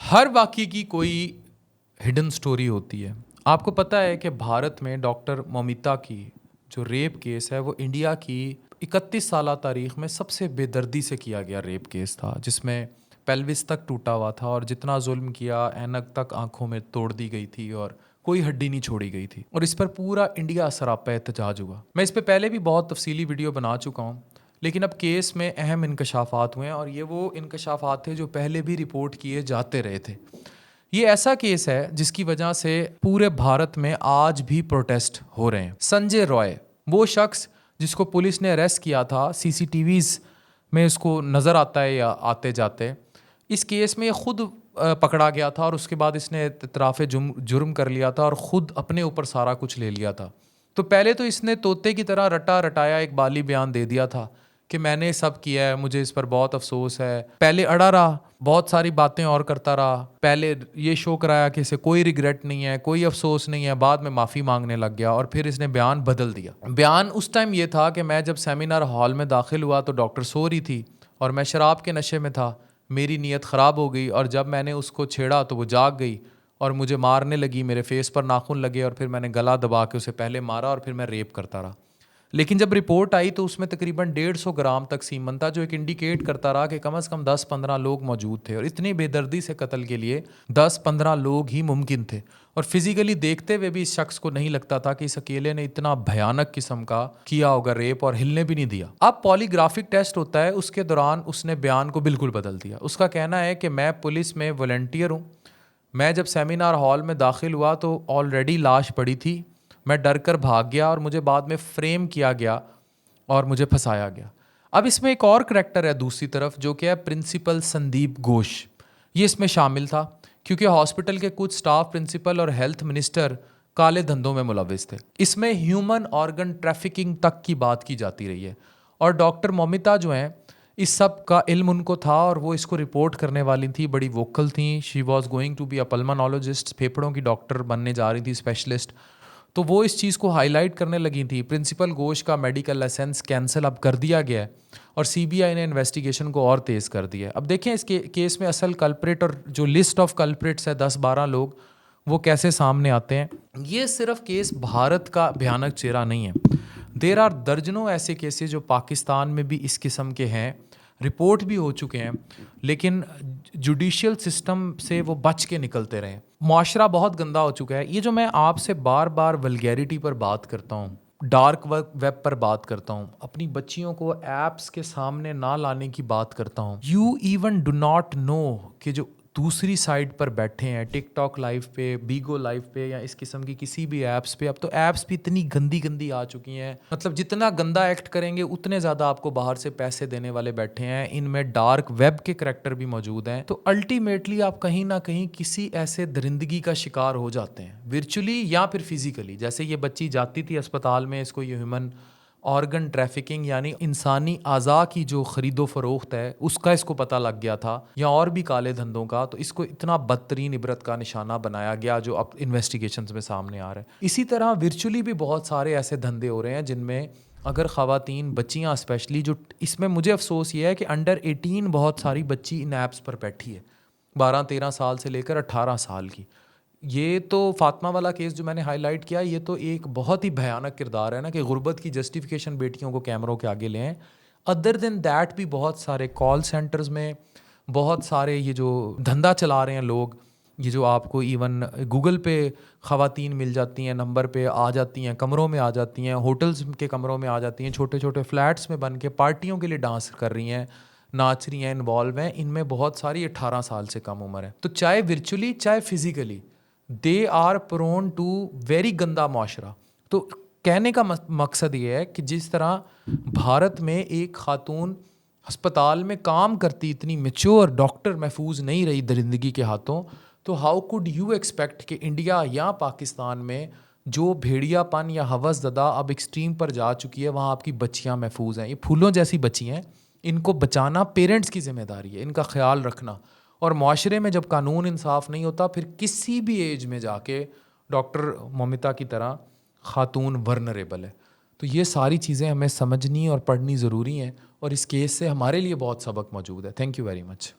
हर वाक़ये की कोई hidden story होती है। आपको पता है कि भारत में डॉक्टर मौमिता की जो रेप केस है वो इंडिया की 31 साला तारीख़ में सबसे बेदर्दी से किया गया रेप केस था, जिसमें पेल्विस तक टूटा हुआ था और जितना ज़ुल्म किया ऐनक तक आँखों में तोड़ दी गई थी और कोई हड्डी नहीं छोड़ी गई थी और इस पर पूरा इंडिया सरापा एहतजाज हुआ। मैं इस पे पहले भी बहुत तफ़सीली वीडियो बना चुका हूँ, लेकिन अब केस में अहम इंकशाफात हुए हैं और ये वो इंकशाफात थे जो पहले भी रिपोर्ट किए जाते रहे थे। ये ऐसा केस है जिसकी वजह से पूरे भारत में आज भी प्रोटेस्ट हो रहे हैं। संजय रॉय, वो शख्स जिसको पुलिस ने अरेस्ट किया था, सीसीटीवीज़ में इसको नज़र आता है या आते जाते, इस केस में ये खुद पकड़ा गया था और उसके बाद इसने इतराफ़े जुर्म कर लिया था और ख़ुद अपने ऊपर सारा कुछ ले लिया था। तो पहले तो इसने तोते की तरह रटा रटाया एक बाली बयान दे दिया था कि मैंने सब किया है, मुझे इस पर बहुत अफसोस है। पहले अड़ा रहा, बहुत सारी बातें और करता रहा। पहले ये शो कराया कि इसे कोई रिग्रेट नहीं है, कोई अफसोस नहीं है, बाद में माफ़ी मांगने लग गया और फिर इसने बयान बदल दिया। बयान उस टाइम ये था कि मैं जब सेमिनार हॉल में दाखिल हुआ तो डॉक्टर सो रही थी और मैं शराब के नशे में था। मेरी नीयत ख़राब हो गई और जब मैंने उसको छेड़ा तो वो जाग गई और मुझे मारने लगी, मेरे फेस पर नाखून लगे और फिर मैंने गला दबा के उसे पहले मारा और फिर मैं रेप करता रहा। लेकिन जब रिपोर्ट आई तो उसमें तकरीबन 150 ग्राम तक सीमन था, जो एक इंडिकेट करता रहा कि कम से कम 10-15 लोग मौजूद थे और इतनी बेदर्दी से कत्ल के लिए 10-15 लोग ही मुमकिन थे और फिजिकली देखते हुए भी इस शख्स को नहीं लगता था कि इस अकेले ने इतना भयानक किस्म का किया होगा रेप और हिलने भी नहीं दिया। अब पॉलीग्राफिक टेस्ट होता है, उसके दौरान उसने बयान को बिल्कुल बदल दिया। उसका कहना है कि मैं पुलिस में वॉलंटियर हूँ, मैं जब सेमिनार हॉल में दाखिल हुआ तो ऑलरेडी लाश पड़ी थी, मैं डर कर भाग गया और मुझे बाद में फ्रेम किया गया और मुझे फंसाया गया। अब इसमें एक और करैक्टर है दूसरी तरफ, जो कि है प्रिंसिपल संदीप घोष। ये इसमें शामिल था क्योंकि हॉस्पिटल के कुछ स्टाफ, प्रिंसिपल और हेल्थ मिनिस्टर काले धंधों में मुलविस थे। इसमें ह्यूमन ऑर्गन ट्रैफिकिंग तक की बात की जाती रही है और डॉक्टर मौमिता जो हैं, इस सब का इल्म उनको था और वो इसको रिपोर्ट करने वाली थी, बड़ी वोकल थी। She was going to be a pulmonologist, फेफड़ों की डॉक्टर बनने जा रही थी, स्पेशलिस्ट। तो वो इस चीज़ को हाईलाइट करने लगी थी। प्रिंसिपल घोष का मेडिकल लाइसेंस कैंसिल अब कर दिया गया है और सीबीआई ने इन्वेस्टिगेशन को और तेज़ कर दिया है। अब देखें इस केस में असल कल्प्रिट और जो लिस्ट ऑफ कल्प्रिट्स है 10-12 लोग, वो कैसे सामने आते हैं। ये सिर्फ केस भारत का भयानक चेहरा नहीं है, देर आर दर्जनों ऐसे केसेस जो पाकिस्तान में भी इस किस्म के हैं, रिपोर्ट भी हो चुके हैं, लेकिन जुडिशियल सिस्टम से वो बच के निकलते रहे। मुआशरा बहुत गंदा हो चुका है। ये जो मैं आपसे बार बार वल्गैरिटी पर बात करता हूँ, डार्क वेब पर बात करता हूँ, अपनी बच्चियों को ऐप्स के सामने ना लाने की बात करता हूँ, you even do not know कि जो दूसरी साइड पर बैठे हैं टिकटॉक लाइव पे, बीगो लाइव पे या इस किस्म की किसी भी ऐप्स पे, अब तो ऐप्स भी इतनी गंदी गंदी आ चुकी हैं, मतलब जितना गंदा एक्ट करेंगे उतने ज़्यादा आपको बाहर से पैसे देने वाले बैठे हैं। इनमें डार्क वेब के करैक्टर भी मौजूद हैं। तो अल्टीमेटली आप कहीं ना कहीं किसी ऐसे दरिंदगी का शिकार हो जाते हैं, वर्चुअली या फिर फिजिकली। जैसे ये बच्ची जाती थी अस्पताल में, इसको ये ह्यूमन ऑर्गन ट्रैफिकिंग यानी इंसानी आज़ा की जो ख़रीदो फ़रोख्त है उसका इसको पता लग गया था, या और भी काले धंधों का। तो इसको इतना बदतरीन इबरत का निशाना बनाया गया जो अब इन्वेस्टिगेशंस में सामने आ रहा है। इसी तरह वर्चुअली भी बहुत सारे ऐसे धंधे हो रहे हैं जिनमें अगर ख़वातीन, बच्चियाँ स्पेशली, जो इसमें मुझे अफसोस ये है कि अंडर 18 बहुत सारी बच्ची इन ऐप्स पर बैठी है, 12-13 साल से लेकर 18 साल की। ये तो फातिमा वाला केस जो मैंने हाईलाइट किया, ये तो एक बहुत ही भयानक किरदार है ना, कि गुर्बत की जस्टिफिकेशन बेटियों को कैमरों के आगे ले आएं। अदर देन दैट भी बहुत सारे कॉल सेंटर्स में बहुत सारे ये जो धंधा चला रहे हैं लोग, ये जो आपको इवन गूगल पे ख़वातीन मिल जाती हैं, नंबर पे आ जाती हैं, कमरों में आ जाती हैं, होटल्स के कमरों में आ जाती हैं, छोटे छोटे फ्लैट्स में बन के पार्टियों के लिए डांस कर रही हैं, नाच रही हैं, इन्वॉल्व हैं। इनमें बहुत सारी 18 साल से कम उम्र है। तो चाहे वर्चुअली चाहे physically they are prone to very गंदा मुआशरा। तो कहने का मकसद ये है कि जिस तरह भारत में एक खातून अस्पताल में काम करती, इतनी मेच्योर डॉक्टर महफूज नहीं रही दरिंदगी के हाथों, तो हाउ कुड यू एक्सपेक्ट कि इंडिया या पाकिस्तान में जो भेड़ियापन या हवस ज़दा अब एक्सट्रीम पर जा चुकी है, वहाँ आपकी बच्चियाँ महफूज हैं। ये फूलों जैसी बच्ची हैं, इनको बचाना पेरेंट्स की जिम्मेदारी है, इनका ख्याल रखना। और माशरे में जब कानून इंसाफ नहीं होता, फिर किसी भी एज में जाके डॉक्टर मौमिता की तरह खातून वर्नरेबल है। तो ये सारी चीज़ें हमें समझनी और पढ़नी ज़रूरी हैं और इस केस से हमारे लिए बहुत सबक मौजूद है। Thank you very much.